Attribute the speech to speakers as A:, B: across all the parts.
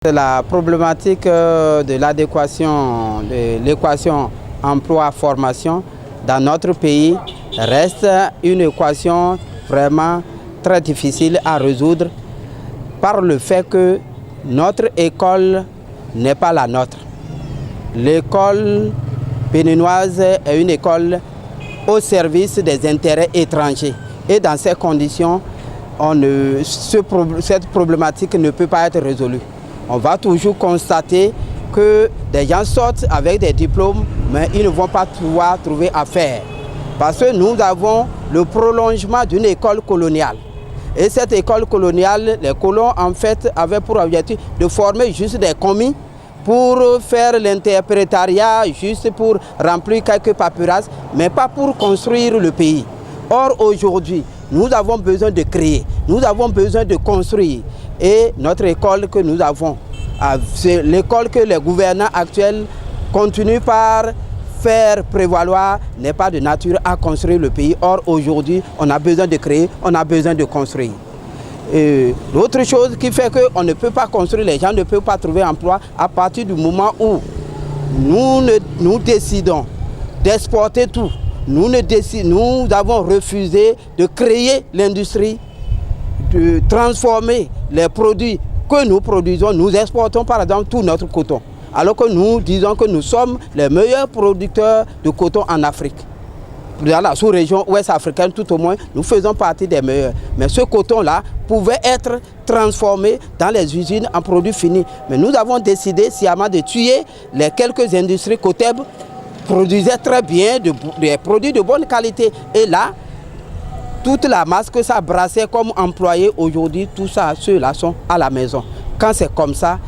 A: La problématique de l'adéquation de l'équation emploi-formation dans notre pays reste une équation vraiment très difficile à résoudre par le fait que notre école n'est pas la nôtre. L'école béninoise est une école au service des intérêts étrangers et dans ces conditions, cette problématique ne peut pas être résolue. On va toujours constater que des gens sortent avec des diplômes, mais ils ne vont pas pouvoir trouver affaire. Parce que nous avons le prolongement d'une école coloniale. Et cette école coloniale, les colons en fait avaient pour objectif de former juste des commis pour faire l'interprétariat, juste pour remplir quelques paperasses, mais pas pour construire le pays. Or aujourd'hui, nous avons besoin de créer, nous avons besoin de construire. Et notre école que nous avons, c'est l'école que les gouvernants actuels continuent par faire prévaloir, n'est pas de nature à construire le pays. Or aujourd'hui, on a besoin de créer, on a besoin de construire. L'autre chose qui fait qu'on ne peut pas construire, les gens ne peuvent pas trouver emploi à partir du moment où nous décidons d'exporter tout. Nous avons refusé de créer l'industrie, de transformer les produits que nous produisons. Nous exportons par exemple tout notre coton, alors que nous disons que nous sommes les meilleurs producteurs de coton en Afrique. Dans la sous-région ouest africaine, tout au moins, nous faisons partie des meilleurs. Mais ce coton-là pouvait être transformé dans les usines en produits finis. Mais nous avons décidé sciemment de tuer les quelques industries Coteb produisaient très bien des produits de bonne qualité. Et là, toute la masse que ça brassait comme employés aujourd'hui, tout ça, ceux-là sont à la maison. Quand c'est comme ça,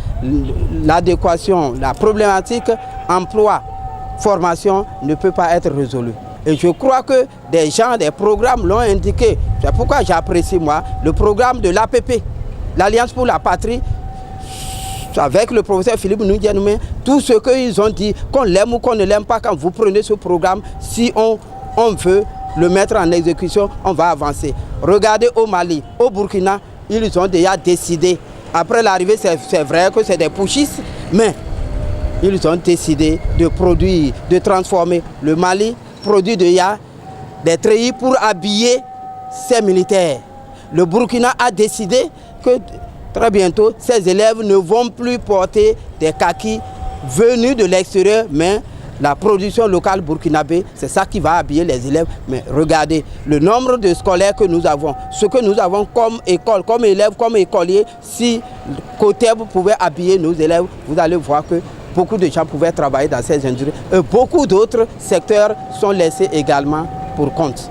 A: l'adéquation, la problématique emploi-formation ne peut pas être résolue. Et je crois que des gens, des programmes l'ont indiqué. C'est pourquoi j'apprécie, moi, le programme de l'APP, l'Alliance pour la Patrie, avec le professeur Philippe Ndianoumé, tout ce qu'ils ont dit, qu'on l'aime ou qu'on ne l'aime pas, quand vous prenez ce programme, si on veut le mettre en exécution, on va avancer. Regardez au Mali, au Burkina, ils ont déjà décidé. Après l'arrivée, c'est vrai que c'est des putschistes, mais ils ont décidé de produire, de transformer. Le Mali produit déjà des treillis pour habiller ses militaires. Le Burkina a décidé que très bientôt, ces élèves ne vont plus porter des kakis venus de l'extérieur, mais la production locale burkinabé, c'est ça qui va habiller les élèves. Mais regardez, le nombre de scolaires que nous avons, ce que nous avons comme école, comme élèves, comme écoliers, si Coteb pouvait habiller nos élèves, vous allez voir que beaucoup de gens pouvaient travailler dans ces industries. Et beaucoup d'autres secteurs sont laissés également pour compte.